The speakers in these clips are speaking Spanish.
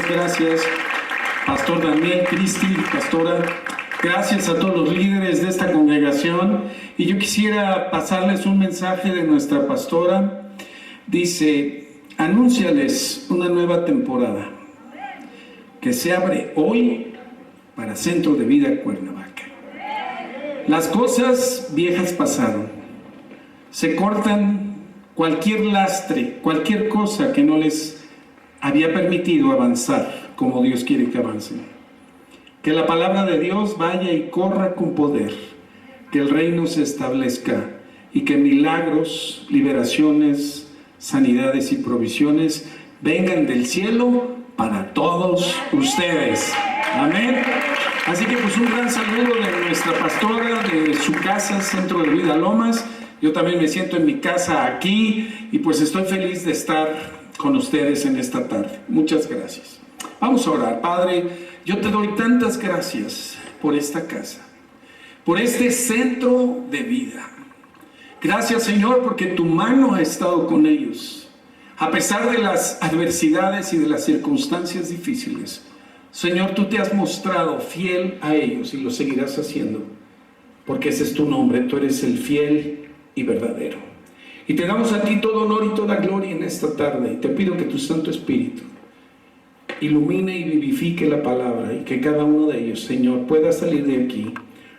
gracias. Pastor Daniel, Cristi, pastora, gracias a todos los líderes de esta congregación. Y yo quisiera pasarles un mensaje de nuestra pastora. Dice, anúnciales una nueva temporada que se abre hoy para Centro de Vida Cuernavaca. Las cosas viejas pasaron. Se cortan cualquier lastre, cualquier cosa que no les había permitido avanzar como Dios quiere que avancen. Que la palabra de Dios vaya y corra con poder, que el reino se establezca y que milagros, liberaciones, sanidades y provisiones vengan del cielo para todos ustedes. Amén. Así que pues un gran saludo de nuestra pastora, de su casa, Centro de Vida Lomas. Yo también me siento en mi casa aquí y pues estoy feliz de estar con ustedes en esta tarde. Muchas gracias. Vamos a orar. Padre, yo te doy tantas gracias por esta casa, por este centro de vida. Gracias, Señor, porque tu mano ha estado con ellos, a pesar de las adversidades y de las circunstancias difíciles. Señor, tú te has mostrado fiel a ellos y lo seguirás haciendo, porque ese es tu nombre. Tú eres el fiel y verdadero. Y te damos a ti todo honor y toda gloria en esta tarde. Y te pido que tu Santo Espíritu ilumine y vivifique la palabra y que cada uno de ellos, Señor, pueda salir de aquí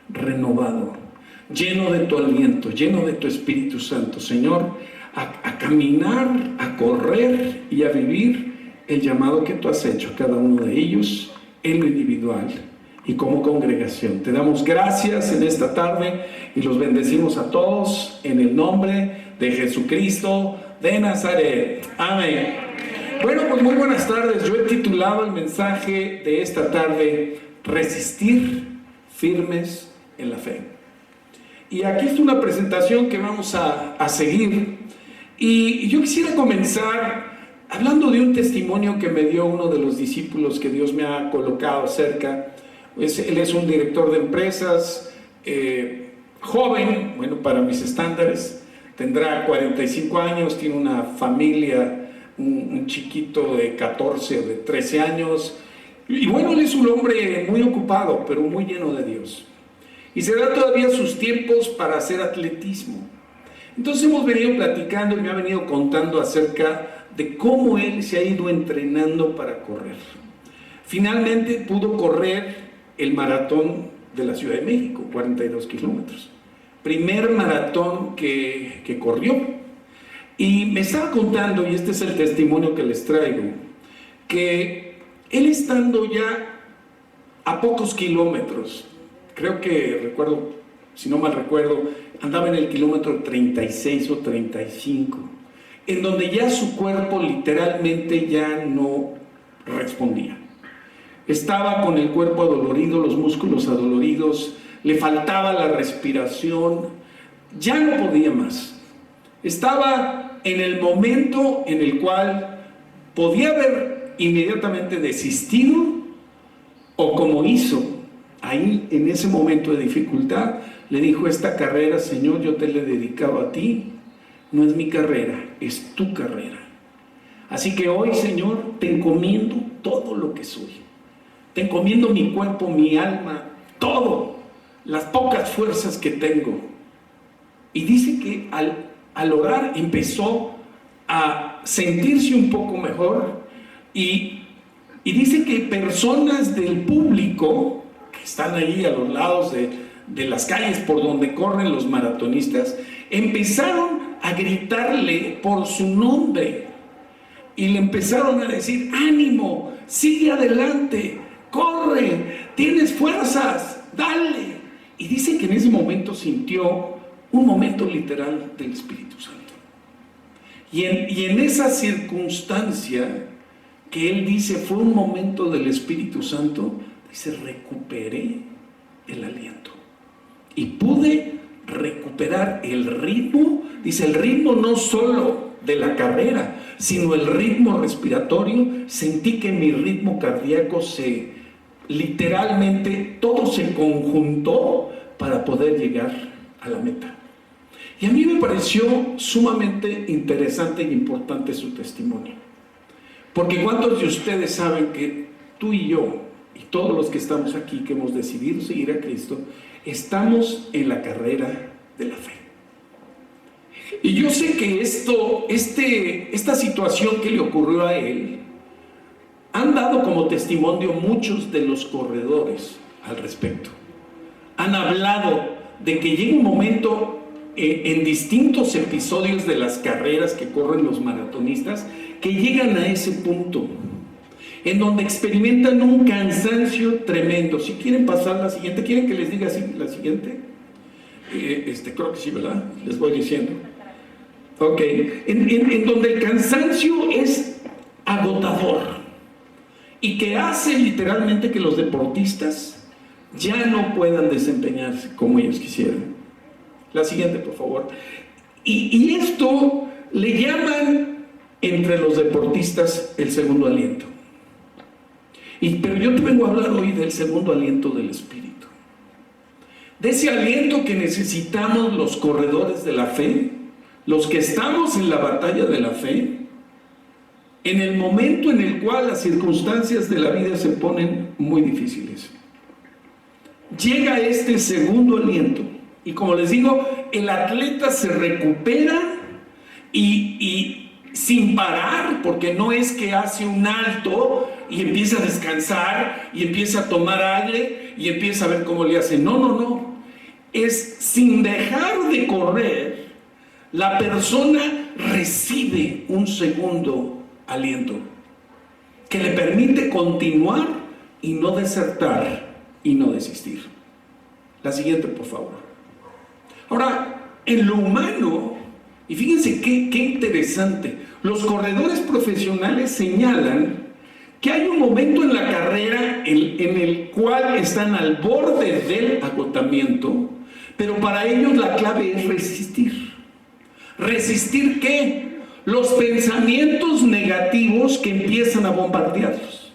renovado, lleno de tu aliento, lleno de tu Espíritu Santo, Señor, a caminar, a correr y a vivir el llamado que tú has hecho a cada uno de ellos en lo individual y como congregación. Te damos gracias en esta tarde y los bendecimos a todos en el nombre de Jesucristo de Nazaret. Amén. Bueno, pues muy buenas tardes. Yo he titulado el mensaje de esta tarde, Resistir firmes en la fe. Y aquí es una presentación que vamos a seguir. Y yo quisiera comenzar hablando de un testimonio que me dio uno de los discípulos que Dios me ha colocado cerca. Él es un director de empresas, joven, bueno, para mis estándares, tendrá 45 años, tiene una familia, un chiquito de 14 o de 13 años, y bueno, él es un hombre muy ocupado, pero muy lleno de Dios, y se da todavía sus tiempos para hacer atletismo. Entonces hemos venido platicando y me ha venido contando acerca de cómo él se ha ido entrenando para correr. Finalmente pudo correr el maratón de la Ciudad de México, 42 kilómetros. Primer maratón que corrió. Y me estaba contando, y este es el testimonio que les traigo, que él estando ya a pocos kilómetros, creo que recuerdo, si no mal recuerdo, andaba en el kilómetro 36 o 35, en donde ya su cuerpo literalmente ya no respondía. Estaba con el cuerpo adolorido, los músculos adoloridos, le faltaba la respiración, ya no podía más. Estaba en el momento en el cual podía haber inmediatamente desistido, o como hizo ahí en ese momento de dificultad, le dijo: esta carrera, Señor, yo te la he dedicado a ti, no es mi carrera, es tu carrera. Así que hoy, Señor, te encomiendo todo lo que soy. Te encomiendo mi cuerpo, mi alma, todo, las pocas fuerzas que tengo. Y dice que al orar empezó a sentirse un poco mejor y dice que personas del público que están ahí a los lados de las calles por donde corren los maratonistas empezaron a gritarle por su nombre y le empezaron a decir: ánimo, sigue adelante, corre, tienes fuerzas, dale. Y dice que en ese momento sintió un momento literal del Espíritu Santo. Y en esa circunstancia que él dice fue un momento del Espíritu Santo, dice: recuperé el aliento y pude recuperar el ritmo. Dice: el ritmo no solo de la carrera, sino el ritmo respiratorio. Sentí que mi ritmo cardíaco literalmente todo se conjuntó para poder llegar a la meta. Y a mí me pareció sumamente interesante e importante su testimonio, Porque ¿cuántos de ustedes saben que tú y yo, y todos los que estamos aquí, que hemos decidido seguir a Cristo, estamos en la carrera de la fe? Y yo sé que esta situación que le ocurrió a él, han dado como testimonio muchos de los corredores al respecto. Han hablado de que llega un momento en distintos episodios de las carreras que corren los maratonistas, que llegan a ese punto en donde experimentan un cansancio tremendo. Si quieren pasar la siguiente, ¿quieren que les diga así la siguiente? Creo que sí, ¿verdad? Les voy diciendo. Ok, en donde el cansancio es agotador y que hace literalmente que los deportistas ya no puedan desempeñarse como ellos quisieran. La siguiente, por favor. Y esto le llaman entre los deportistas el segundo aliento. Pero yo te vengo a hablar hoy del segundo aliento del Espíritu. De ese aliento que necesitamos los corredores de la fe, los que estamos en la batalla de la fe, en el momento en el cual las circunstancias de la vida se ponen muy difíciles. Llega este segundo aliento y, como les digo, el atleta se recupera y sin parar, porque no es que hace un alto y empieza a descansar y empieza a tomar aire y empieza a ver cómo le hace. No. Es sin dejar de correr, la persona recibe un segundo aliento que le permite continuar y no desertar y no desistir. La siguiente, por favor. Ahora, en lo humano, y fíjense qué interesante, los corredores profesionales señalan que hay un momento en la carrera en el cual están al borde del agotamiento, pero para ellos la clave es resistir. ¿Resistir qué? Los pensamientos negativos que empiezan a bombardearlos.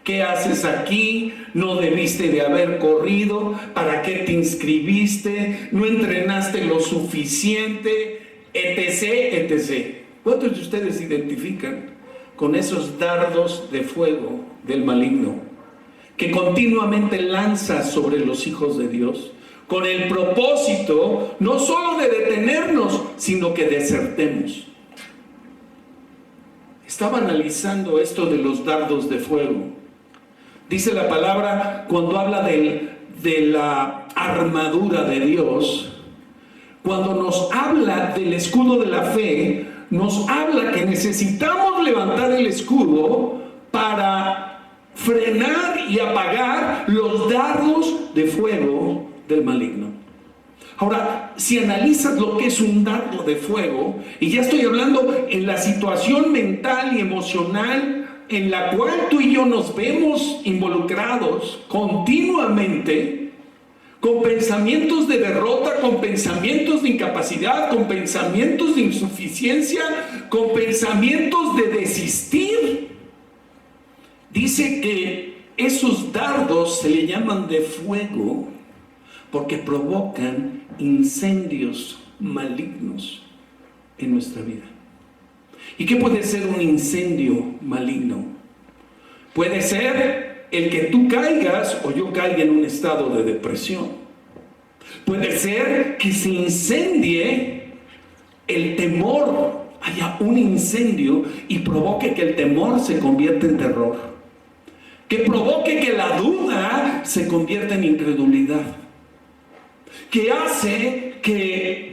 ¿Qué haces aquí? No debiste de haber corrido. ¿Para qué te inscribiste? No entrenaste lo suficiente, etc. ¿Cuántos de ustedes se identifican con esos dardos de fuego del maligno que continuamente lanza sobre los hijos de Dios, con el propósito no solo de detenernos, sino que desertemos? Estaba analizando esto de los dardos de fuego. Dice la palabra, cuando habla de la armadura de Dios, cuando nos habla del escudo de la fe, nos habla que necesitamos levantar el escudo para frenar y apagar los dardos de fuego del maligno. Ahora, si analizas lo que es un dardo de fuego, y ya estoy hablando en la situación mental y emocional en la cual tú y yo nos vemos involucrados continuamente, con pensamientos de derrota, con pensamientos de incapacidad, con pensamientos de insuficiencia, con pensamientos de desistir. Dice que esos dardos se le llaman de fuego porque provocan incendios malignos en nuestra vida. ¿Y qué puede ser un incendio maligno? Puede ser el que tú caigas o yo caiga en un estado de depresión. Puede ser que se incendie el temor, haya un incendio y provoque que el temor se convierta en terror. Que provoque que la duda se convierta en incredulidad. Que hace que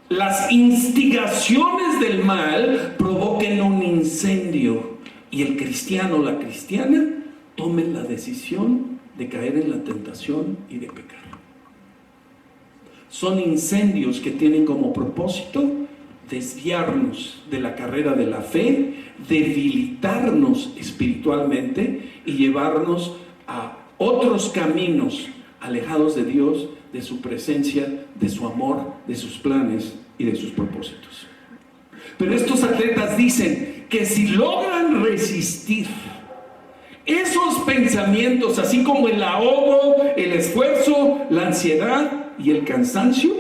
las instigaciones del mal provoquen un incendio y el cristiano o la cristiana tomen la decisión de caer en la tentación y de pecar. Son incendios que tienen como propósito desviarnos de la carrera de la fe, debilitarnos espiritualmente y llevarnos a otros caminos alejados de Dios, de su presencia, de su amor, de sus planes y de sus propósitos. Pero estos atletas dicen que si logran resistir esos pensamientos, así como el ahogo, el esfuerzo, la ansiedad y el cansancio,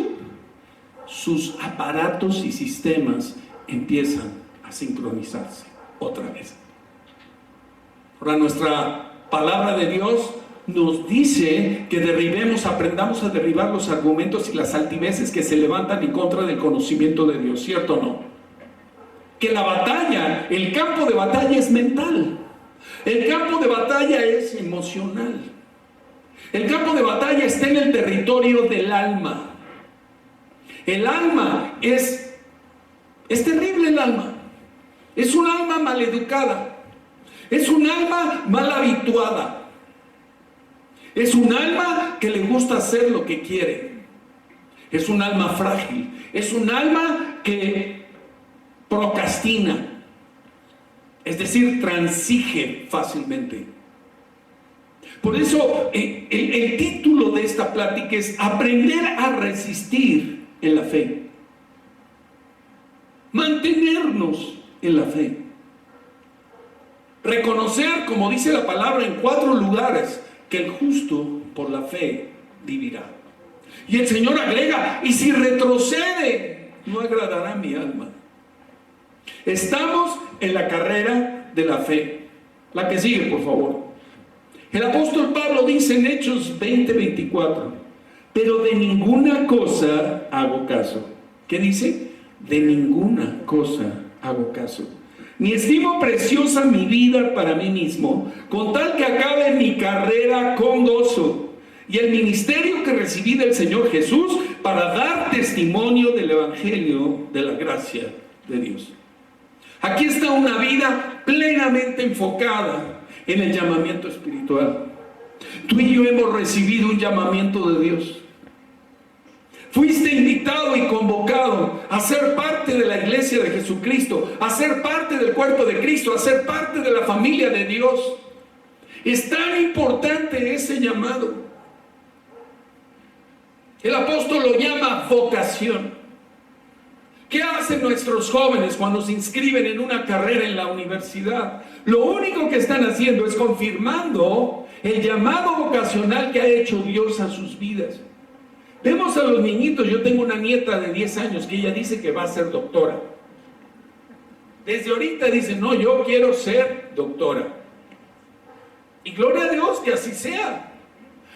sus aparatos y sistemas empiezan a sincronizarse otra vez. Ahora, nuestra palabra de Dios nos dice que aprendamos a derribar los argumentos y las altiveces que se levantan en contra del conocimiento de Dios, ¿cierto o no? Que la batalla, el campo de batalla es mental, el campo de batalla es emocional, el campo de batalla está en el territorio del alma. El alma es terrible, el alma. Es un alma maleducada, es un alma mal habituada. Es un alma que le gusta hacer lo que quiere. Es un alma frágil. Es un alma que procrastina. Es decir, transige fácilmente. Por eso el título de esta plática es Aprender a resistir en la fe. Mantenernos en la fe. Reconocer, como dice la palabra en 4 lugares, que el justo por la fe vivirá. Y el Señor agrega, y si retrocede, no agradará a mi alma. Estamos en la carrera de la fe. La que sigue, por favor. El apóstol Pablo dice en Hechos 20:24, pero de ninguna cosa hago caso. ¿Qué dice? De ninguna cosa hago caso. Ni estimo preciosa mi vida para mí mismo, con tal que acabe mi carrera con gozo y el ministerio que recibí del Señor Jesús para dar testimonio del Evangelio de la gracia de Dios. Aquí está una vida plenamente enfocada en el llamamiento espiritual. Tú y yo hemos recibido un llamamiento de Dios. Fuiste invitado y convocado a ser parte de la iglesia de Jesucristo, a ser parte del cuerpo de Cristo, a ser parte de la familia de Dios. Es tan importante ese llamado. El apóstol lo llama vocación. ¿Qué hacen nuestros jóvenes cuando se inscriben en una carrera en la universidad? Lo único que están haciendo es confirmando el llamado vocacional que ha hecho Dios a sus vidas. Vemos a los niñitos. Yo tengo una nieta de 10 años que ella dice que va a ser doctora. Desde ahorita dice, no, yo quiero ser doctora. Y gloria a Dios que así sea.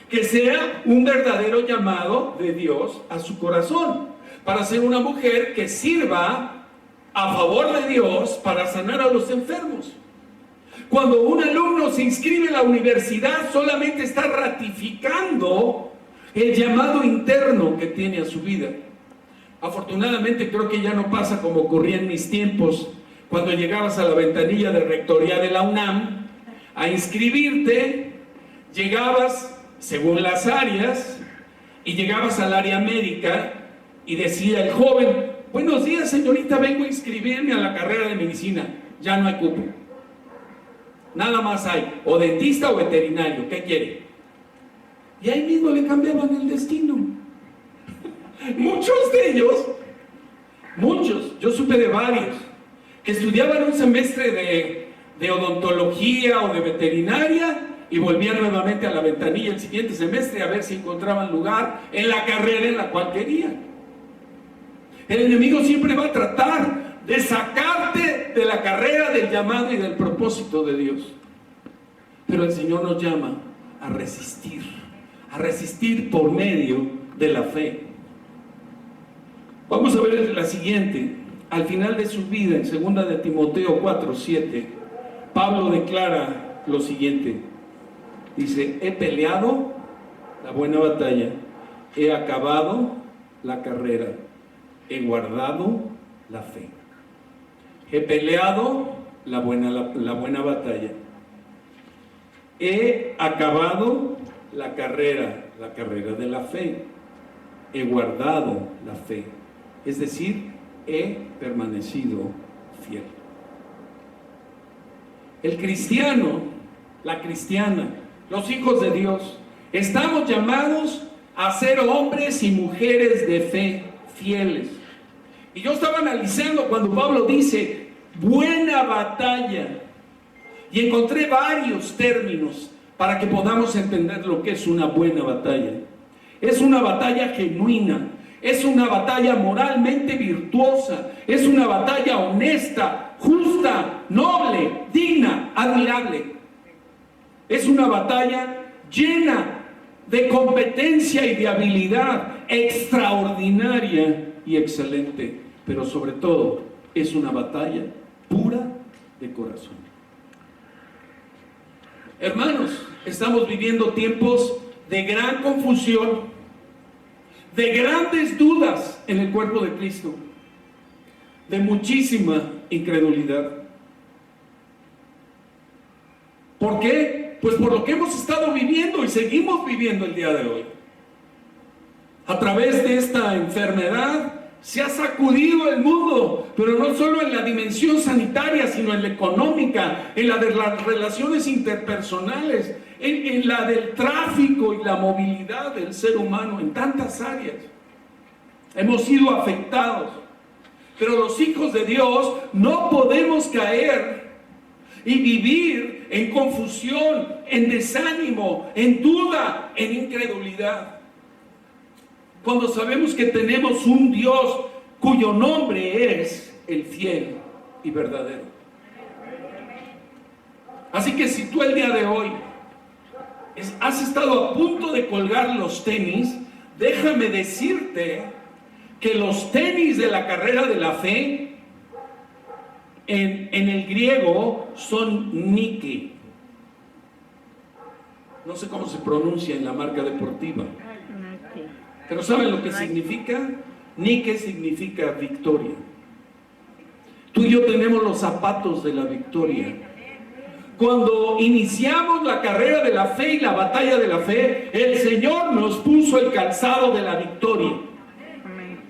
Que sea un verdadero llamado de Dios a su corazón. Para ser una mujer que sirva a favor de Dios para sanar a los enfermos. Cuando un alumno se inscribe en la universidad, solamente está ratificando el llamado interno que tiene a su vida. Afortunadamente creo que ya no pasa como ocurría en mis tiempos, cuando llegabas a la ventanilla de rectoría de la UNAM a inscribirte, llegabas según las áreas y llegabas al área médica y decía el joven, buenos días señorita, vengo a inscribirme a la carrera de medicina. Ya no hay cupo. Nada más hay, o dentista o veterinario, ¿qué quiere? Y ahí mismo le cambiaban el destino. Muchos de ellos, yo supe de varios, que estudiaban un semestre de odontología o de veterinaria y volvían nuevamente a la ventanilla el siguiente semestre a ver si encontraban lugar en la carrera en la cual querían. El enemigo siempre va a tratar de sacarte de la carrera, del llamado y del propósito de Dios. Pero el Señor nos llama a resistir por medio de la fe. Vamos a ver la siguiente. Al final de su vida, en 2 de Timoteo 4:7, Pablo declara lo siguiente. Dice, he peleado la buena batalla, he acabado la carrera, he guardado la fe. He peleado la buena batalla, he acabado la carrera de la fe, he guardado la fe, es decir, he permanecido fiel. El cristiano, la cristiana, los hijos de Dios, estamos llamados a ser hombres y mujeres de fe fieles. Y yo estaba analizando cuando Pablo dice buena batalla, y encontré varios términos para que podamos entender lo que es una buena batalla. Es una batalla genuina, es una batalla moralmente virtuosa, es una batalla honesta, justa, noble, digna, admirable. Es una batalla llena de competencia y de habilidad extraordinaria y excelente, pero sobre todo es una batalla pura de corazón. Hermanos, estamos viviendo tiempos de gran confusión, de grandes dudas en el cuerpo de Cristo, de muchísima incredulidad. ¿Por qué? Pues por lo que hemos estado viviendo y seguimos viviendo el día de hoy. A través de esta enfermedad se ha sacudido el mundo, pero no solo en la dimensión sanitaria, sino en la económica, en la de las relaciones interpersonales, en la del tráfico y la movilidad del ser humano, en tantas áreas. Hemos sido afectados, pero los hijos de Dios no podemos caer y vivir en confusión, en desánimo, en duda, en incredulidad. Cuando sabemos que tenemos un Dios cuyo nombre es el fiel y verdadero. Así que si tú el día de hoy has estado a punto de colgar los tenis, déjame decirte que los tenis de la carrera de la fe en el griego son Nike. No sé cómo se pronuncia en la marca deportiva. Pero ¿saben lo que significa? Nike significa victoria. Tú y yo tenemos los zapatos de la victoria. Cuando iniciamos la carrera de la fe y la batalla de la fe, el Señor nos puso el calzado de la victoria.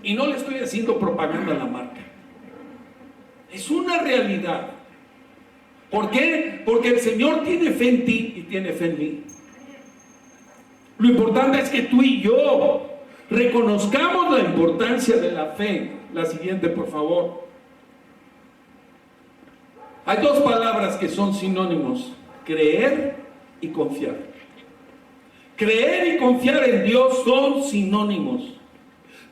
Y no le estoy haciendo propaganda a la marca. Es una realidad. ¿Por qué? Porque el Señor tiene fe en ti y tiene fe en mí. Lo importante es que tú y yo reconozcamos la importancia de la fe. La siguiente, por favor. Hay dos palabras que son sinónimos: creer y confiar. Creer y confiar en Dios son sinónimos.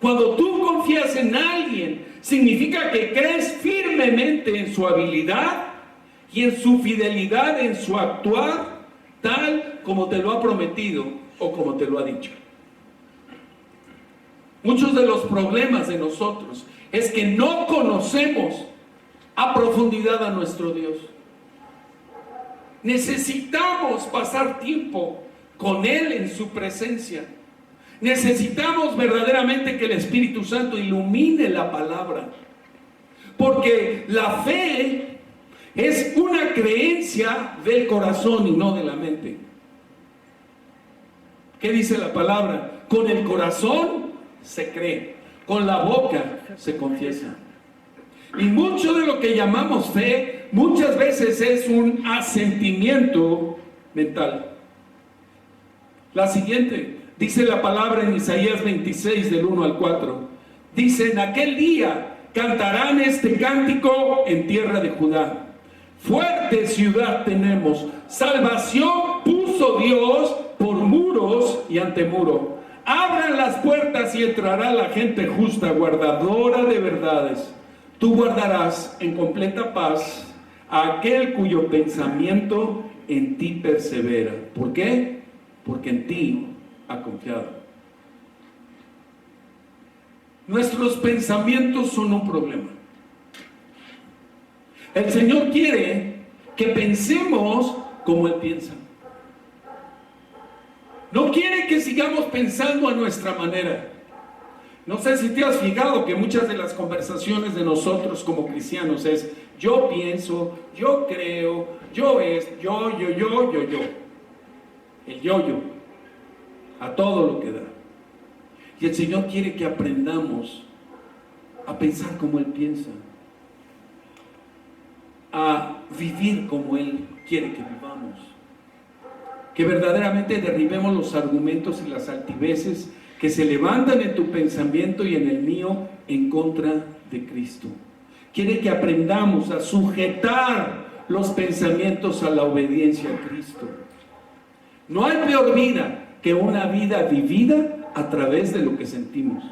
Cuando tú confías en alguien, significa que crees firmemente en su habilidad y en su fidelidad, en su actuar, tal como te lo ha prometido o como te lo ha dicho. Muchos de los problemas de nosotros es que no conocemos a profundidad a nuestro Dios. Necesitamos pasar tiempo con Él en su presencia. Necesitamos verdaderamente que el Espíritu Santo ilumine la palabra. Porque la fe es una creencia del corazón y no de la mente. ¿Qué dice la palabra? Con el corazón se cree, con la boca se confiesa. Y mucho de lo que llamamos fe muchas veces es un asentimiento mental. La siguiente, dice la palabra en Isaías 26 del 1 al 4. Dice: en aquel día cantarán este cántico en tierra de Judá. Fuerte ciudad tenemos, salvación puso Dios por muros y antemuro. Abran las puertas y entrará la gente justa, guardadora de verdades. Tú guardarás en completa paz a aquel cuyo pensamiento en ti persevera. ¿Por qué? Porque en ti ha confiado. Nuestros pensamientos son un problema. El Señor quiere que pensemos como Él piensa. No quiere que sigamos pensando a nuestra manera. No sé si te has fijado que muchas de las conversaciones de nosotros como cristianos es: yo pienso, yo creo, yo. El yo. A todo lo que da. Y el Señor quiere que aprendamos a pensar como Él piensa, a vivir como Él quiere que vivamos, que verdaderamente derribemos los argumentos y las altiveces que se levantan en tu pensamiento y en el mío en contra de Cristo. Quiere que aprendamos a sujetar los pensamientos a la obediencia a Cristo. No hay peor vida que una vida vivida a través de lo que sentimos.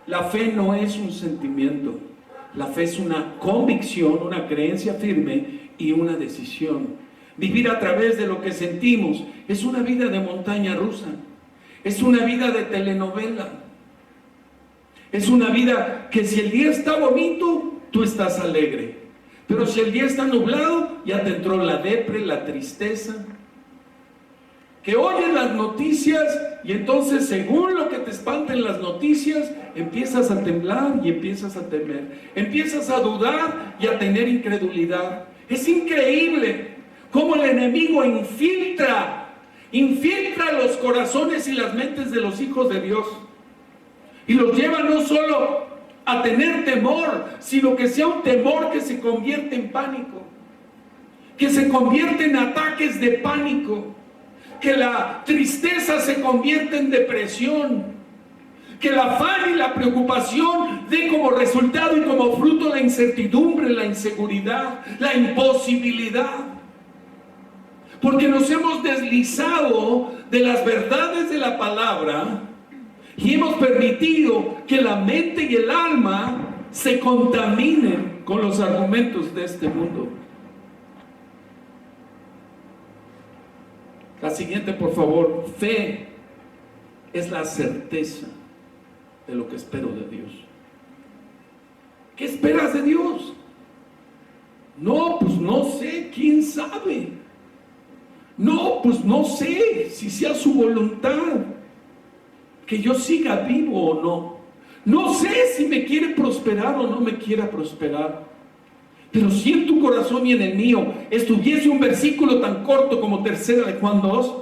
La fe no es un sentimiento. La fe es una convicción, una creencia firme y una decisión. vivir a través de lo que sentimos. Es una vida de montaña rusa, es una vida de telenovela, es una vida que si el día está bonito, tú estás alegre, pero si el día está nublado, ya te entró la depre, la tristeza, que oyes las noticias y entonces según lo que te espanten las noticias, empiezas a temblar y empiezas a temer, empiezas a dudar y a tener incredulidad. Es increíble cómo el enemigo infiltra los corazones y las mentes de los hijos de Dios y los lleva no solo a tener temor, sino que sea un temor que se convierte en pánico, que se convierte en ataques de pánico, que la tristeza se convierte en depresión, que el afán y la preocupación dé como resultado y como fruto la incertidumbre, la inseguridad, la imposibilidad. Porque nos hemos deslizado de las verdades de la palabra y hemos permitido que la mente y el alma se contaminen con los argumentos de este mundo. La siguiente, por favor. Fe es la certeza de lo que espero de Dios. ¿Qué esperas de Dios? No, pues no sé, ¿quién sabe? No, pues no sé si sea su voluntad que yo siga vivo o no. No sé si me quiere prosperar o no me quiera prosperar. Pero si en tu corazón y en el mío estuviese un versículo tan corto como 3 de Juan 2,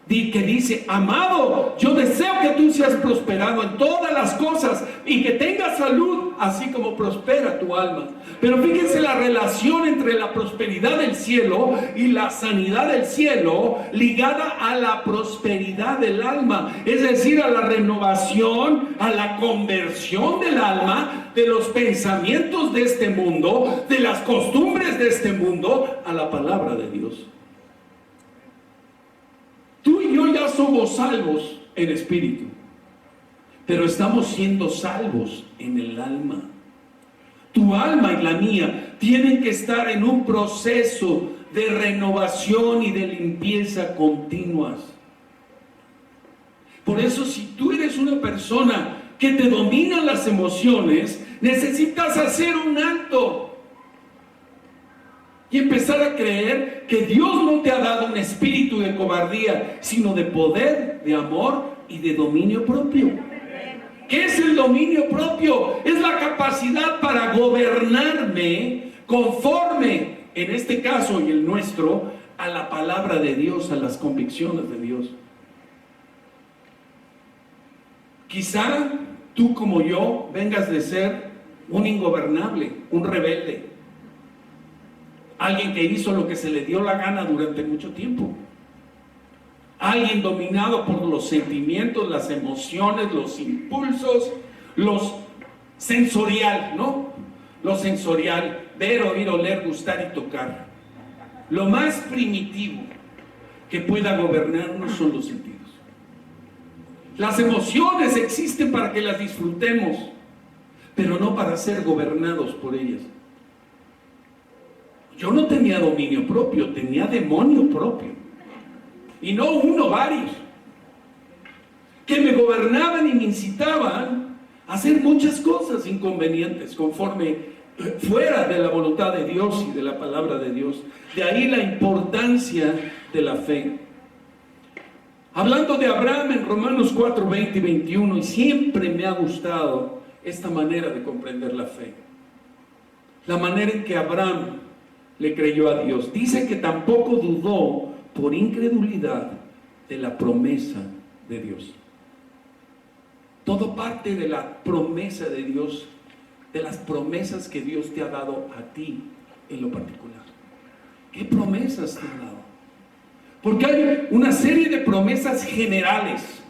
que dice: amado, yo deseo que tú seas prosperado en todas las cosas y que tengas salud, así como prospera tu alma. Pero fíjense la relación entre la prosperidad del cielo y la sanidad del cielo, ligada a la prosperidad del alma, es decir, a la renovación, a la conversión del alma, de los pensamientos de este mundo, de las costumbres de este mundo, a la palabra de Dios. Tú y yo ya somos salvos en espíritu, pero estamos siendo salvos en el alma. Tu alma y la mía tienen que estar en un proceso de renovación y de limpieza continuas. Por eso, si tú eres una persona que te dominan las emociones, necesitas hacer un alto y empezar a creer que Dios no te ha dado un espíritu de cobardía, sino de poder, de amor y de dominio propio. ¿Qué es el dominio propio? Es la capacidad para gobernarme conforme, en este caso y el nuestro, a la palabra de Dios, a las convicciones de Dios. Quizá tú como yo vengas de ser un ingobernable, un rebelde, alguien que hizo lo que se le dio la gana durante mucho tiempo, alguien dominado por los sentimientos, las emociones, los impulsos, los sensorial, ¿no? Lo sensorial, ver, oír, oler, gustar y tocar. Lo más primitivo que pueda gobernarnos son los sentidos. Las emociones existen para que las disfrutemos, pero no para ser gobernados por ellas. Yo no tenía dominio propio, tenía demonio propio. Y no uno, varios. Que me gobernaban y me incitaban a hacer muchas cosas inconvenientes, conforme fuera de la voluntad de Dios y de la palabra de Dios. De ahí la importancia de la fe. Hablando de Abraham en Romanos 4, 20 y 21, y siempre me ha gustado esta manera de comprender la fe. La manera en que Abraham le creyó a Dios. Dice que tampoco dudó por incredulidad de la promesa de Dios. Todo parte de la promesa de Dios, de las promesas que Dios te ha dado a ti en lo particular. ¿Qué promesas te ha dado? Porque hay una serie de promesas generales,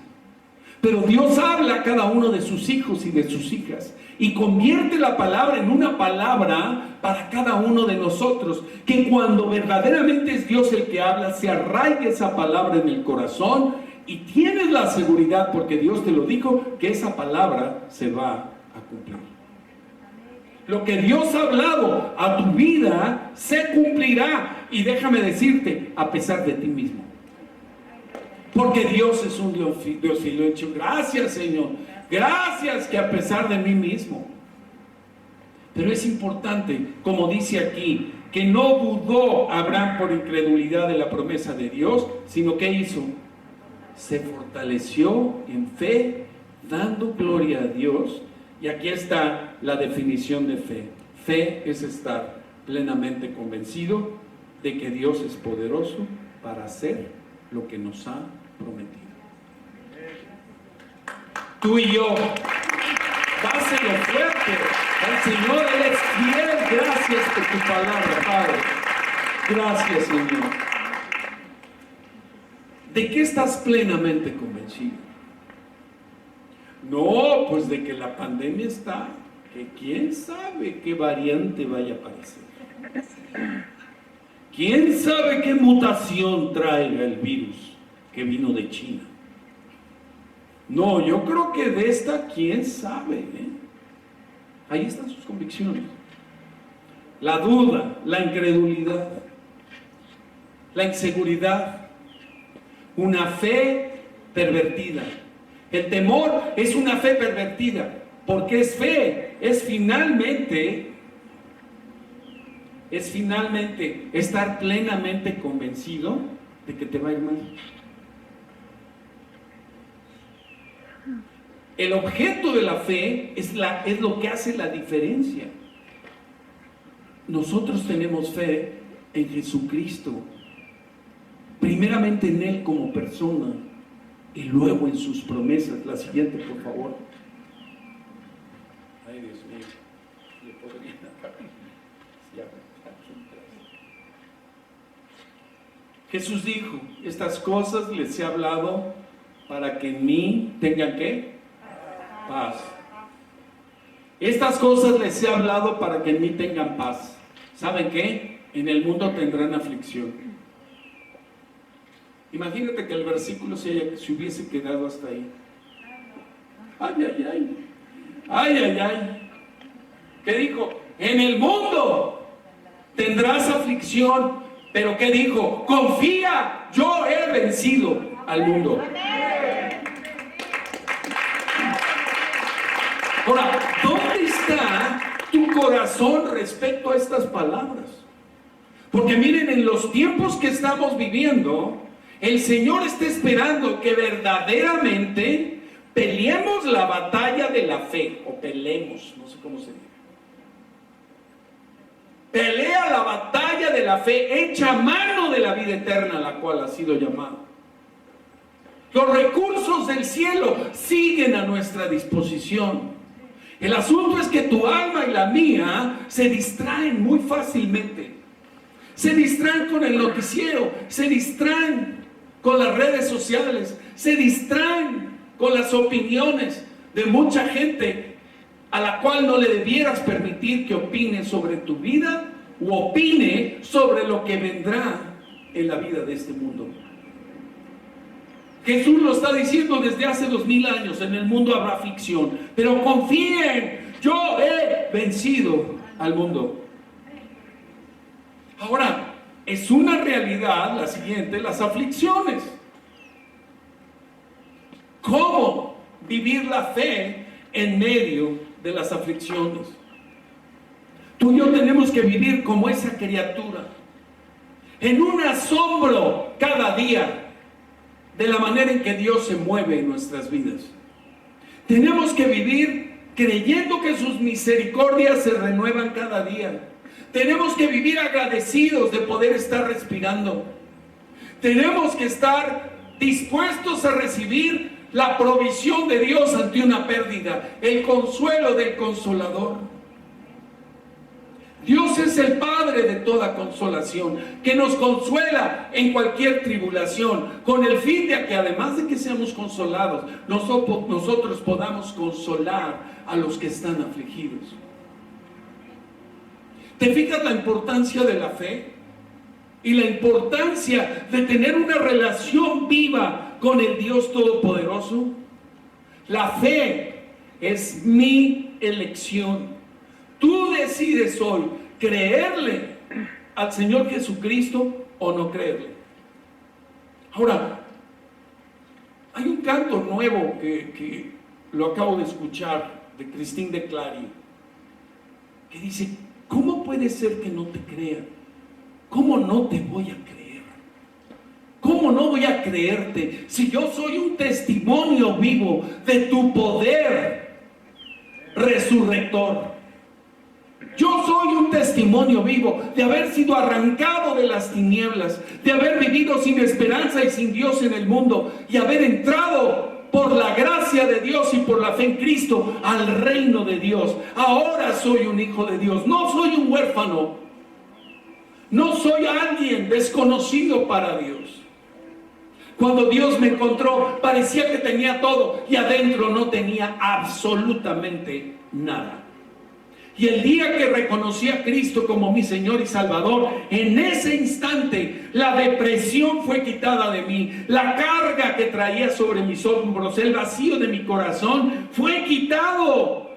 pero Dios habla a cada uno de sus hijos y de sus hijas y convierte la palabra en una palabra para cada uno de nosotros, que cuando verdaderamente es Dios el que habla, se arraiga esa palabra en el corazón y tienes la seguridad, porque Dios te lo dijo, que esa palabra se va a cumplir. Lo que Dios ha hablado a tu vida se cumplirá. Y déjame decirte, a pesar de ti mismo. Porque Dios es un Dios fiel. Gracias, Señor. Gracias que a pesar de mí mismo. Pero es importante, como dice aquí, que no dudó Abraham por incredulidad de la promesa de Dios, sino que hizo, se fortaleció en fe, dando gloria a Dios. Y aquí está la definición de fe. Fe es estar plenamente convencido de que Dios es poderoso para hacer lo que nos ha prometido. Tú y yo, dáselo fuerte al Señor. Él es fiel. Gracias por tu palabra, Padre. Gracias, Señor. ¿De qué estás plenamente convencido? No, pues de que la pandemia está, que quién sabe qué variante vaya a aparecer. ¿Quién sabe qué mutación traiga el virus que vino de China? No, yo creo que de esta, quién sabe, ¿eh? Ahí están sus convicciones. La duda, la incredulidad, la inseguridad, una fe pervertida. El temor es una fe pervertida, porque es fe, es finalmente estar plenamente convencido de que te va a ir mal. El objeto de la fe es lo que hace la diferencia. Nosotros tenemos fe en Jesucristo, primeramente en Él como persona y luego en sus promesas. La siguiente, por favor. Ay, Dios mío, le podría dar. Jesús dijo, estas cosas les he hablado para que en mí tengan ¿qué? Paz. Estas cosas les he hablado para que en mí tengan paz. ¿Saben qué? En el mundo tendrán aflicción. Imagínate que el versículo se hubiese quedado hasta ahí. Ay, ay, ay. Ay, ay, ay. ¿Qué dijo? En el mundo tendrás aflicción. Pero ¿qué dijo? Confía, yo he vencido al mundo. Ahora, ¿dónde está tu corazón respecto a estas palabras? Porque miren, en los tiempos que estamos viviendo, el Señor está esperando que verdaderamente peleemos la batalla de la fe, o peleemos, no sé cómo se dice. Pelea la batalla de la fe, echa mano de la vida eterna a la cual ha sido llamado. Los recursos del cielo siguen a nuestra disposición. El asunto es que tu alma y la mía se distraen muy fácilmente. Se distraen con el noticiero, se distraen con las redes sociales, se distraen con las opiniones de mucha gente a la cual no le debieras permitir que opine sobre tu vida o opine sobre lo que vendrá en la vida de este mundo. Jesús lo está diciendo desde hace 2000 años, en el mundo habrá aflicción, pero confíen, yo he vencido al mundo. Ahora, es una realidad la siguiente, las aflicciones. ¿Cómo vivir la fe en medio de las aflicciones? Tú y yo tenemos que vivir como esa criatura, en un asombro cada día de la manera en que Dios se mueve en nuestras vidas. Tenemos que vivir creyendo que sus misericordias se renuevan cada día. Tenemos que vivir agradecidos de poder estar respirando. Tenemos que estar dispuestos a recibir la provisión de Dios ante una pérdida, el consuelo del Consolador. Dios es el Padre de toda consolación, que nos consuela en cualquier tribulación, con el fin de que además de que seamos consolados, nosotros podamos consolar a los que están afligidos. ¿Te fijas la importancia de la fe? Y la importancia de tener una relación viva con el Dios Todopoderoso. La fe es mi elección. Tú decides hoy creerle al Señor Jesucristo o no creerle. Ahora, hay un canto nuevo que lo acabo de escuchar, de Christine de Clary, que dice: ¿cómo puede ser que no te crea? ¿Cómo no te voy a creer? ¿Cómo no voy a creerte si yo soy un testimonio vivo de tu poder resurrector? Yo soy un testimonio vivo de haber sido arrancado de las tinieblas, de haber vivido sin esperanza y sin Dios en el mundo, y haber entrado por la gracia de Dios y por la fe en Cristo al reino de Dios. Ahora soy un hijo de Dios, no soy un huérfano, no soy alguien desconocido para Dios. Cuando Dios me encontró, parecía que tenía todo y adentro no tenía absolutamente nada. Y el día que reconocí a Cristo como mi Señor y Salvador, en ese instante la depresión fue quitada de mí, la carga que traía sobre mis hombros, el vacío de mi corazón fue quitado,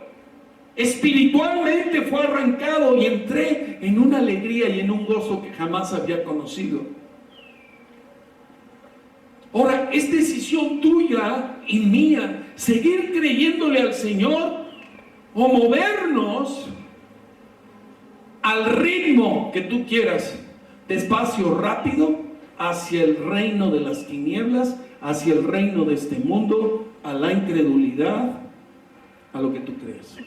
espiritualmente fue arrancado, y entré en una alegría y en un gozo que jamás había conocido. Ahora, es decisión tuya y mía seguir creyéndole al Señor o movernos al ritmo que tú quieras, despacio, rápido, hacia el reino de las tinieblas, hacia el reino de este mundo, a la incredulidad, a lo que tú crees.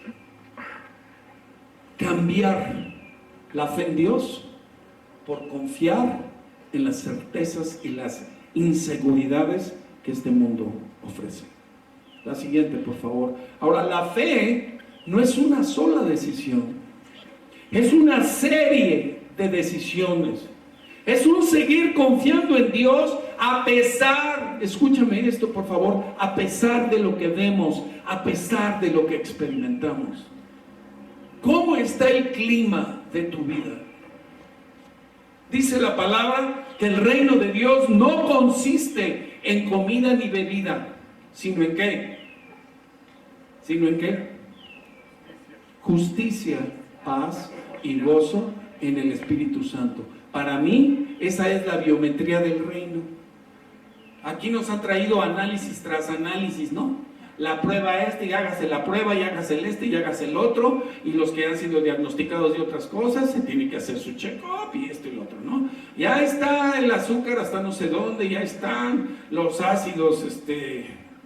Cambiar la fe en Dios por confiar en las certezas y las inseguridades que este mundo ofrece. La siguiente, por favor. Ahora, la fe no es una sola decisión, es una serie de decisiones. Es un seguir confiando en Dios a pesar, escúchame esto por favor, a pesar de lo que vemos, a pesar de lo que experimentamos. ¿Cómo está el clima de tu vida? Dice la palabra que el reino de Dios no consiste en comida ni bebida, sino en ¿qué? ¿Sino en qué? Justicia, paz y gozo en el Espíritu Santo. Para mí, esa es la biometría del reino. Aquí nos han traído análisis tras análisis, ¿no? La prueba esta, y hágase la prueba, y hágase el este, y hágase el otro, y los que han sido diagnosticados de otras cosas, se tiene que hacer su check-up, y esto y lo otro, ¿no? Ya está el azúcar hasta no sé dónde, ya están los ácidos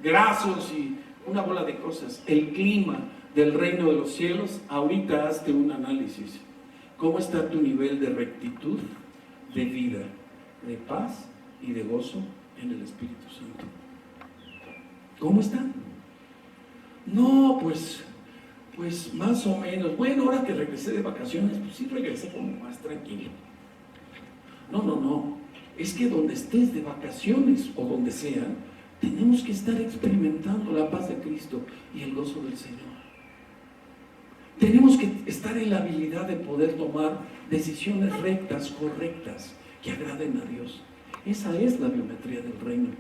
grasos, y una bola de cosas. El clima del reino de los cielos, ahorita hazte un análisis. ¿Cómo está tu nivel de rectitud, de vida, de paz y de gozo en el Espíritu Santo? ¿Cómo está? No, pues más o menos. Bueno, ahora que regresé de vacaciones, pues sí regresé como más tranquilo. No. Es que donde estés de vacaciones o donde sea, tenemos que estar experimentando la paz de Cristo y el gozo del Señor. Tenemos que estar en la habilidad de poder tomar decisiones rectas, correctas, que agraden a Dios. Esa es la biometría del reino.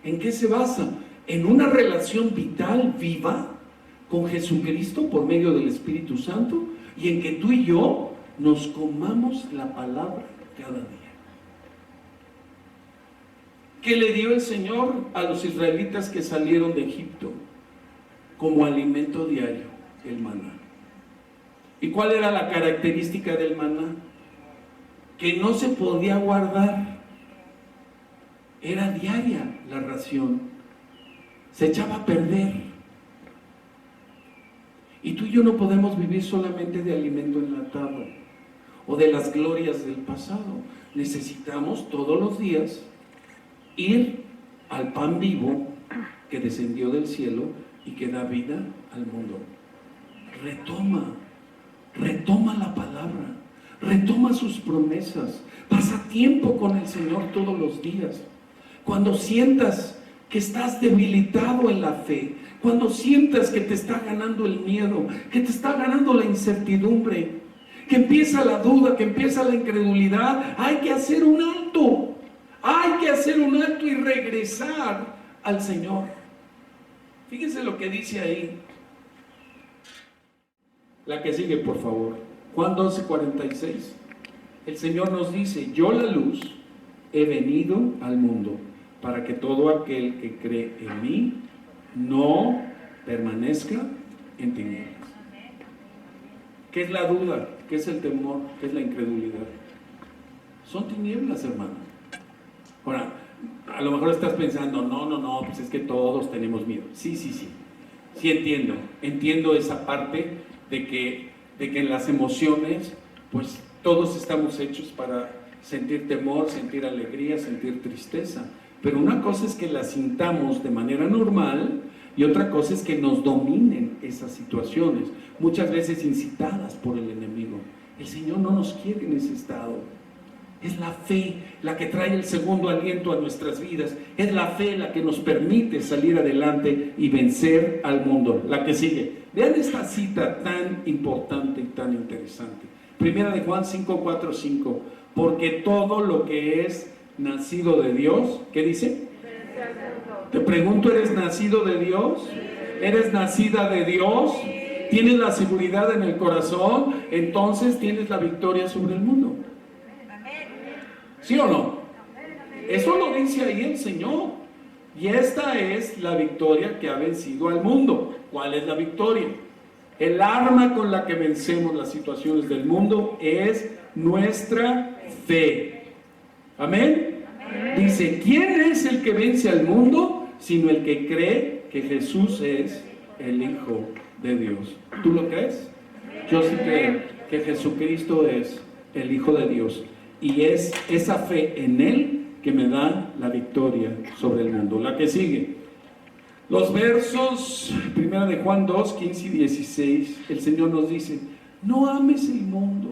¿En qué se basa? En una relación vital, viva, con Jesucristo por medio del Espíritu Santo, y en que tú y yo nos comamos la palabra cada día. ¿Qué le dio el Señor a los israelitas que salieron de Egipto como alimento diario? El maná. ¿Y cuál era la característica del maná? Que no se podía guardar. Era diaria la ración. Se echaba a perder. Y tú y yo no podemos vivir solamente de alimento enlatado o de las glorias del pasado. Necesitamos todos los días ir al pan vivo que descendió del cielo y que da vida al mundo. Retoma la palabra, retoma sus promesas, pasa tiempo con el Señor todos los días. Cuando sientas que estás debilitado en la fe, cuando sientas que te está ganando el miedo, que te está ganando la incertidumbre, que empieza la duda, que empieza la incredulidad, hay que hacer un alto. Hay que hacer un alto y regresar al Señor. Fíjense lo que dice ahí. La que sigue, por favor. Juan 12:46. el Señor nos dice, yo la luz he venido al mundo para que todo aquel que cree en mí no permanezca en tinieblas. ¿Qué es la duda? ¿Qué es el temor? ¿Qué es la incredulidad? Son tinieblas, hermano. Ahora, a lo mejor estás pensando, no, pues es que todos tenemos miedo. Sí, entiendo esa parte de que en las emociones, pues todos estamos hechos para sentir temor, sentir alegría, sentir tristeza. Pero una cosa es que las sintamos de manera normal y otra cosa es que nos dominen esas situaciones, muchas veces incitadas por el enemigo. El Señor no nos quiere en ese estado. Es la fe la que trae el segundo aliento a nuestras vidas. Es la fe la que nos permite salir adelante y vencer al mundo. La que sigue. Vean esta cita tan importante y tan interesante. Primera de Juan 5, 4, 5. Porque todo lo que es nacido de Dios, ¿qué dice? Te pregunto, ¿eres nacido de Dios? ¿Eres nacida de Dios? ¿Tienes la seguridad en el corazón? Entonces tienes la victoria sobre el mundo. ¿Sí o no? Eso lo dice ahí el Señor. Y esta es la victoria que ha vencido al mundo. ¿Cuál es la victoria? El arma con la que vencemos las situaciones del mundo es nuestra fe. ¿Amén? Dice, ¿quién es el que vence al mundo? Sino el que cree que Jesús es el Hijo de Dios. ¿Tú lo crees? Yo sí creo que Jesucristo es el Hijo de Dios. Y es esa fe en Él que me da la victoria sobre el mundo. La que sigue. Los versos 1 de Juan 2, 15 y 16, el Señor nos dice, no ames el mundo.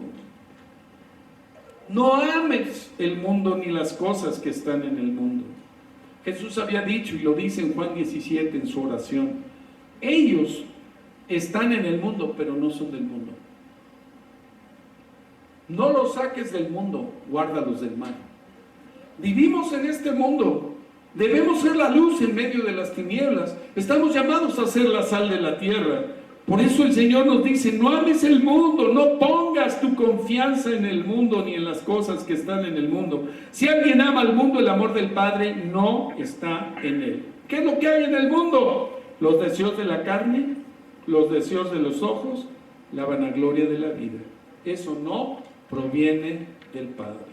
No ames el mundo ni las cosas que están en el mundo. Jesús había dicho, y lo dice en Juan 17 en su oración, ellos están en el mundo, pero no son del mundo. No los saques del mundo, guárdalos del mal. Vivimos en este mundo, debemos ser la luz en medio de las tinieblas. Estamos llamados a ser la sal de la tierra. Por eso el Señor nos dice, no ames el mundo, no pongas tu confianza en el mundo ni en las cosas que están en el mundo. Si alguien ama al mundo, el amor del Padre no está en él. ¿Qué es lo que hay en el mundo? Los deseos de la carne, los deseos de los ojos, la vanagloria de la vida. Eso no proviene del Padre.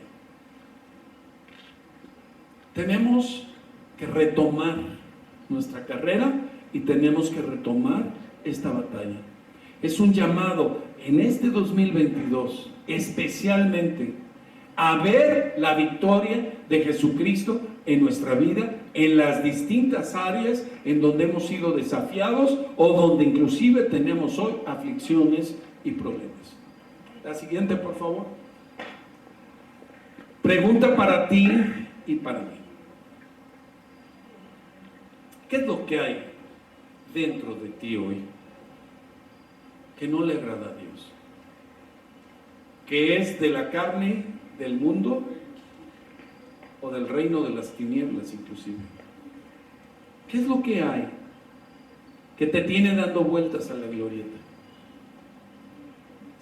Tenemos que retomar nuestra carrera y tenemos que retomar esta batalla. Es un llamado en este 2022 especialmente a ver la victoria de Jesucristo en nuestra vida, en las distintas áreas en donde hemos sido desafiados o donde inclusive tenemos hoy aflicciones y problemas. La siguiente, por favor. Pregunta para ti y para mí. ¿Qué es lo que hay dentro de ti hoy que no le agrada a Dios? ¿Que es de la carne, del mundo o del reino de las tinieblas inclusive? ¿Qué es lo que hay que te tiene dando vueltas a la glorieta?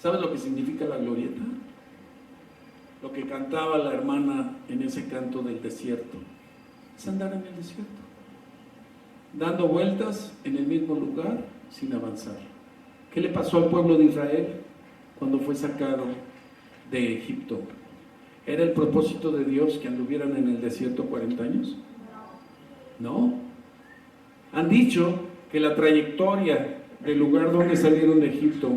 ¿Sabes lo que significa la glorieta? Lo que cantaba la hermana en ese canto del desierto. Es andar en el desierto, dando vueltas en el mismo lugar sin avanzar. ¿Qué le pasó al pueblo de Israel cuando fue sacado de Egipto? ¿Era el propósito de Dios que anduvieran en el desierto 40 años? No. Han dicho que la trayectoria del lugar donde salieron de Egipto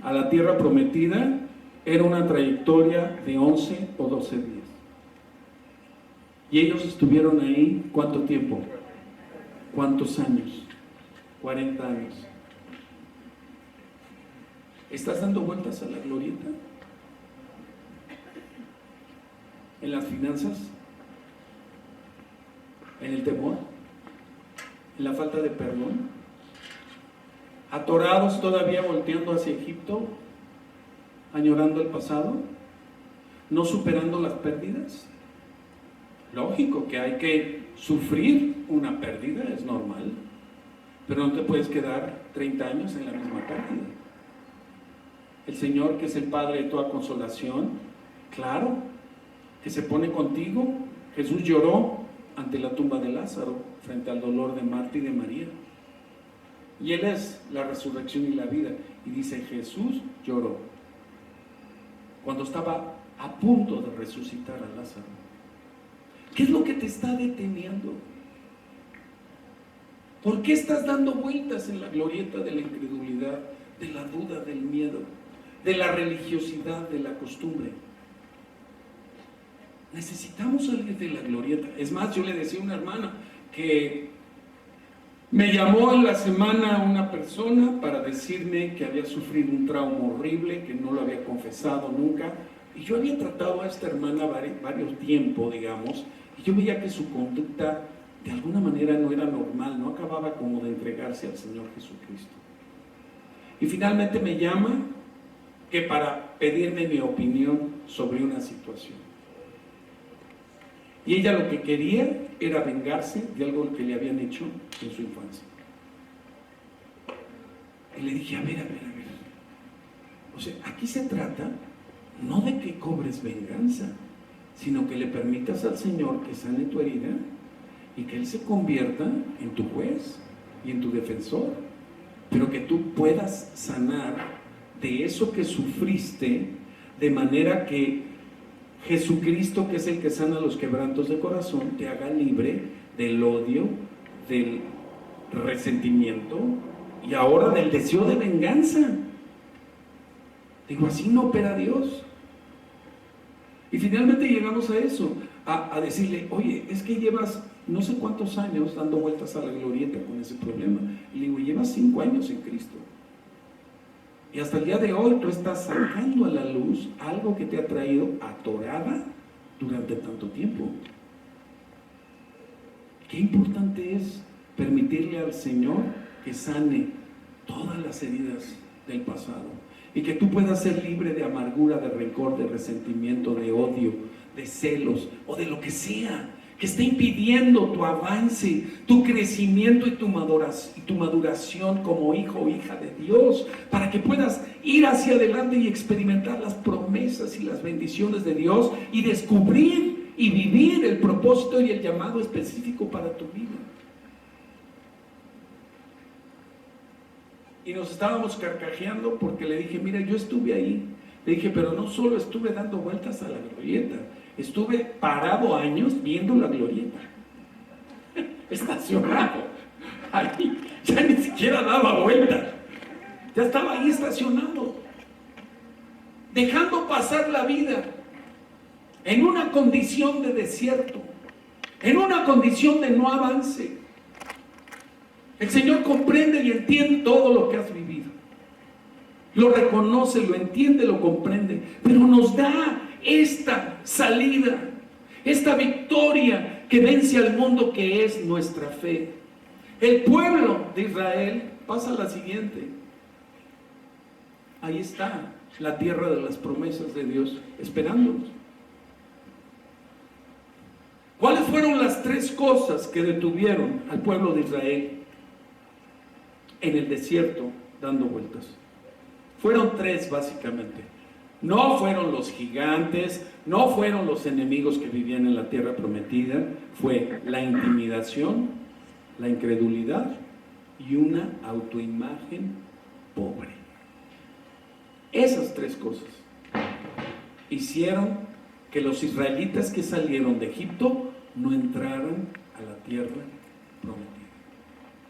a la tierra prometida era una trayectoria de 11 o 12 días. Y ellos estuvieron ahí, ¿cuánto tiempo? ¿Cuántos años? 40 años. ¿Estás dando vueltas a la glorieta? ¿En las finanzas? ¿En el temor? ¿En la falta de perdón? ¿Atorados todavía volteando hacia Egipto? ¿Añorando el pasado? ¿No superando las pérdidas? Lógico que hay que sufrir una pérdida, es normal, pero no te puedes quedar 30 años en la misma pérdida. El Señor, que es el Padre de toda consolación, Claro, que se pone contigo. Jesús lloró ante la tumba de Lázaro, frente al dolor de Marta y de María. Y Él es la resurrección y la vida. Y dice, Jesús lloró cuando estaba a punto de resucitar a Lázaro. ¿Qué es lo que te está deteniendo? ¿Por qué estás dando vueltas en la glorieta de la incredulidad, de la duda, del miedo, de la religiosidad, de la costumbre? Necesitamos salir de la glorieta. Es más, yo le decía a una hermana que me llamó en la semana una persona para decirme que había sufrido un trauma horrible, que no lo había confesado nunca. Y yo había tratado a esta hermana varios tiempos, digamos, y yo veía que su conducta de alguna manera no era normal, no acababa como de entregarse al Señor Jesucristo. Y finalmente me llama que para pedirme mi opinión sobre una situación. Y ella lo que quería era vengarse de algo que le habían hecho en su infancia. Y le dije, a ver. O sea, aquí se trata no de que cobres venganza, sino que le permitas al Señor que sane tu herida y que Él se convierta en tu juez y en tu defensor, pero que tú puedas sanar de eso que sufriste, de manera que Jesucristo, que es el que sana los quebrantos de corazón, te haga libre del odio, del resentimiento y ahora del deseo de venganza. Digo, así no opera Dios. Y finalmente llegamos a eso, a decirle, oye, es que llevas no sé cuántos años dando vueltas a la glorieta con ese problema. Y le digo, llevas 5 años en Cristo. Y hasta el día de hoy tú estás sacando a la luz algo que te ha traído atorada durante tanto tiempo. Qué importante es permitirle al Señor que sane todas las heridas del pasado y que tú puedas ser libre de amargura, de rencor, de resentimiento, de odio, de celos o de lo que sea que esté impidiendo tu avance, tu crecimiento y tu maduración como hijo o hija de Dios, para que puedas ir hacia adelante y experimentar las promesas y las bendiciones de Dios y descubrir y vivir el propósito y el llamado específico para tu vida. Y nos estábamos carcajeando porque le dije, mira, yo estuve ahí. Le dije, pero no solo estuve dando vueltas a la glorieta, estuve parado años viendo la glorieta, estacionado ahí, ya ni siquiera daba vuelta, ya estaba ahí estacionado, dejando pasar la vida en una condición de desierto, en una condición de no avance. El Señor comprende y entiende todo lo que has vivido, lo reconoce, lo entiende, lo comprende, pero nos da esta salida, esta victoria que vence al mundo, que es nuestra fe. El pueblo de Israel pasa a la siguiente. Ahí está la tierra de las promesas de Dios esperándonos. ¿Cuáles fueron las 3 cosas que detuvieron al pueblo de Israel en el desierto dando vueltas? Fueron 3 básicamente. No fueron los gigantes, no fueron los enemigos que vivían en la tierra prometida, fue la intimidación, la incredulidad y una autoimagen pobre. Esas 3 cosas hicieron que los israelitas que salieron de Egipto no entraran a la tierra prometida.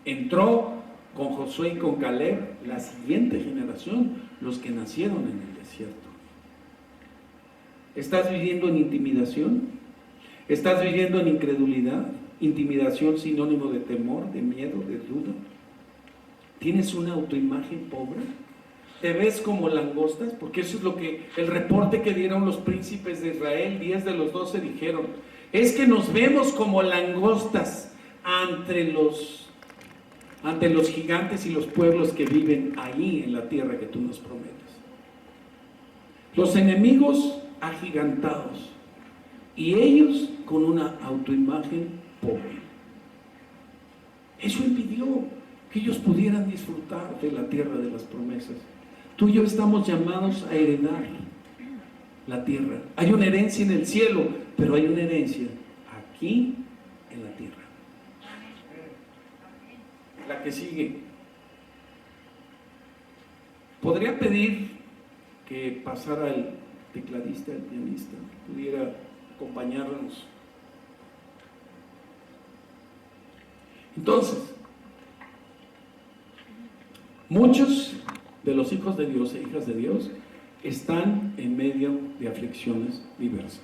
Entró con Josué y con Caleb la siguiente generación, los que nacieron en el desierto. ¿Estás viviendo en intimidación? ¿Estás viviendo en incredulidad? Intimidación sinónimo de temor, de miedo, de duda. ¿Tienes una autoimagen pobre? ¿Te ves como langostas? Porque eso es lo que el reporte que dieron los príncipes de Israel, 10 de los 12 dijeron, es que nos vemos como langostas ante los gigantes y los pueblos que viven ahí en la tierra que tú nos prometes. Los enemigos agigantados y ellos con una autoimagen pobre. Eso impidió que ellos pudieran disfrutar de la tierra de las promesas. Tú y yo estamos llamados a heredar la tierra. Hay una herencia en el cielo, pero hay una herencia aquí en la tierra. La que sigue. Podría pedir que pasara el tecladista, el pianista, pudiera acompañarnos. Entonces, muchos de los hijos de Dios e hijas de Dios están en medio de aflicciones diversas.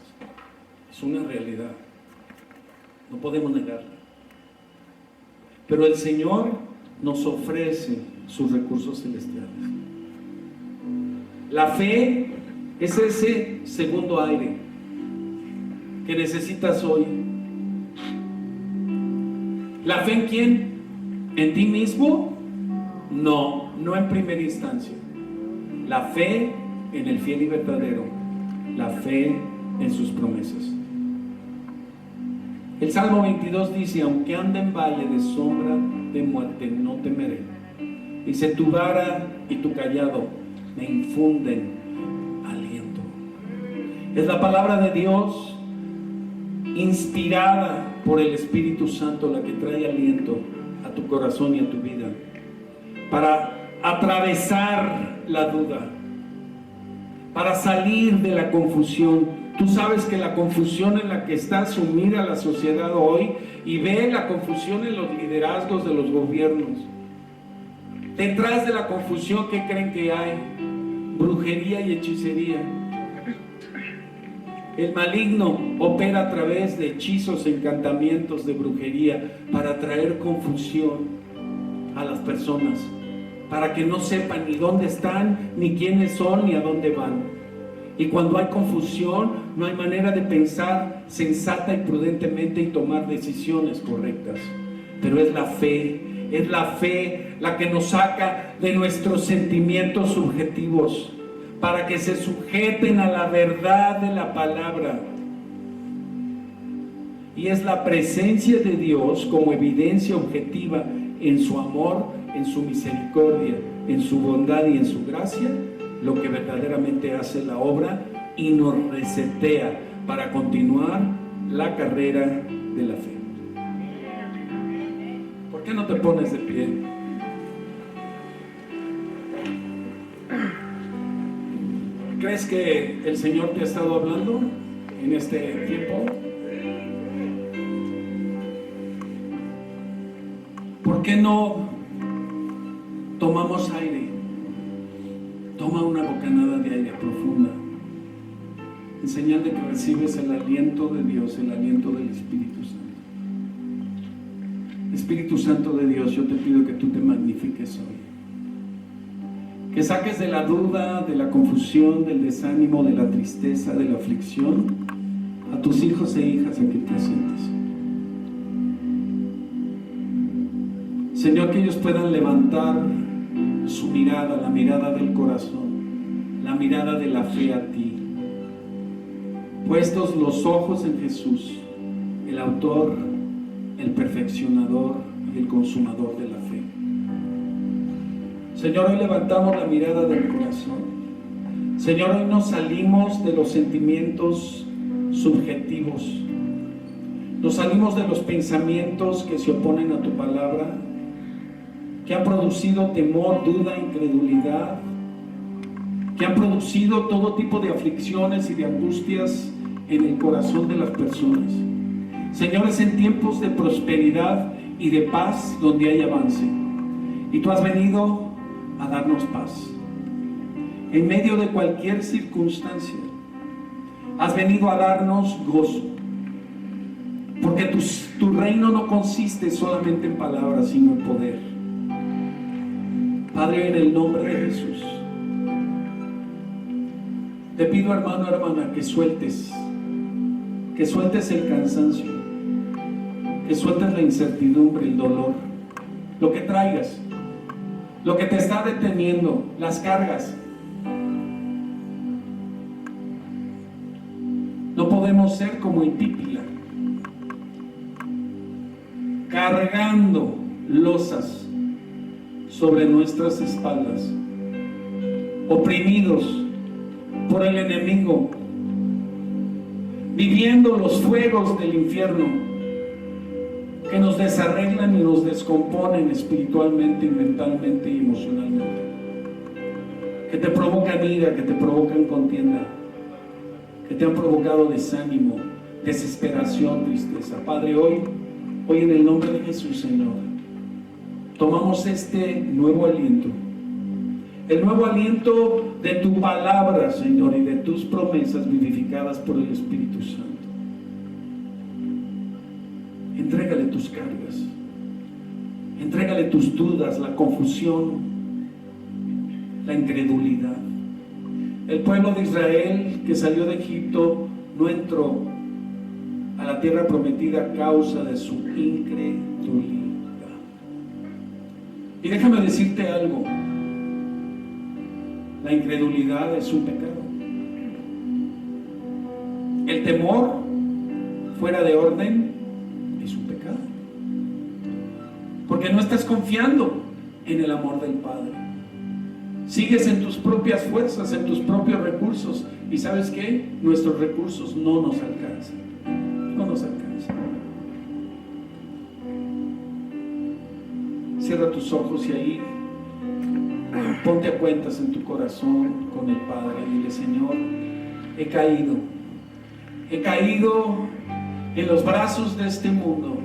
Es una realidad, no podemos negarla. Pero el Señor nos ofrece sus recursos celestiales. La fe es ese segundo aire que necesitas hoy. ¿La fe en quién? ¿En ti mismo? No, no en primera instancia. La fe en el fiel y verdadero. La fe en sus promesas. El Salmo 22 dice: aunque ande en valle de sombra de muerte, no temeré. Dice: tu vara y tu callado me infunden aliento. Es la palabra de Dios inspirada por el Espíritu Santo la que trae aliento a tu corazón y a tu vida para atravesar la duda, para salir de la confusión. Tú sabes que la confusión en la que está sumida la sociedad hoy, y ve la confusión en los liderazgos de los gobiernos. Detrás de la confusión, ¿qué creen que hay? Brujería y hechicería. El maligno opera a través de hechizos, encantamientos, de brujería, para traer confusión a las personas, para que no sepan ni dónde están, ni quiénes son, ni a dónde van. Y cuando hay confusión, no hay manera de pensar sensata y prudentemente y tomar decisiones correctas. Pero es la fe la que nos saca de nuestros sentimientos subjetivos, para que se sujeten a la verdad de la palabra. Y es la presencia de Dios como evidencia objetiva en su amor, en su misericordia, en su bondad y en su gracia, lo que verdaderamente hace la obra y nos resetea para continuar la carrera de la fe. ¿Por qué no te pones de pie? ¿Crees que el Señor te ha estado hablando en este tiempo? ¿Por qué no tomamos aire? Toma una bocanada de aire profunda, en señal de que recibes el aliento de Dios, el aliento del Espíritu Santo. Espíritu Santo de Dios, yo te pido que tú te magnifiques hoy. Que saques de la duda, de la confusión, del desánimo, de la tristeza, de la aflicción a tus hijos e hijas aquí presentes. Señor, que ellos puedan levantar su mirada, la mirada del corazón, la mirada de la fe a ti. Puestos los ojos en Jesús, el autor, el perfeccionador y el consumador de la fe. Señor, hoy levantamos la mirada del corazón. Señor, hoy nos salimos de los sentimientos subjetivos. Nos salimos de los pensamientos que se oponen a tu palabra, que han producido temor, duda, incredulidad, que han producido todo tipo de aflicciones y de angustias en el corazón de las personas. Señor, es en tiempos de prosperidad y de paz donde hay avance. Y tú has venido a darnos paz. En medio de cualquier circunstancia, has venido a darnos gozo. Porque tu reino no consiste solamente en palabras, sino en poder. Padre, en el nombre de Jesús, te pido, hermano, hermana, que sueltes el cansancio, que sueltes la incertidumbre, el dolor, lo que traigas, lo que te está deteniendo, las cargas. No podemos ser como Hipípila, cargando losas sobre nuestras espaldas, oprimidos por el enemigo, viviendo los fuegos del infierno que nos desarreglan y nos descomponen espiritualmente y mentalmente y emocionalmente, que te provocan ira, que te provocan contienda, que te han provocado desánimo, desesperación, tristeza. Padre, hoy en el nombre de Jesús, Señor, tomamos este nuevo aliento, el nuevo aliento de tu palabra, Señor, y de tus promesas vivificadas por el Espíritu Santo. Entrégale tus cargas, entrégale tus dudas, la confusión, la incredulidad. El pueblo de Israel que salió de Egipto no entró a la tierra prometida a causa de su incredulidad. Y déjame decirte algo, la incredulidad es un pecado. El temor fuera de orden es un pecado, porque no estás confiando en el amor del Padre. Sigues en tus propias fuerzas, en tus propios recursos, y ¿sabes qué? Nuestros recursos no nos alcanzan, no nos alcanzan. Cierra tus ojos y ahí ponte a cuentas en tu corazón con el Padre y dile: Señor, he caído en los brazos de este mundo,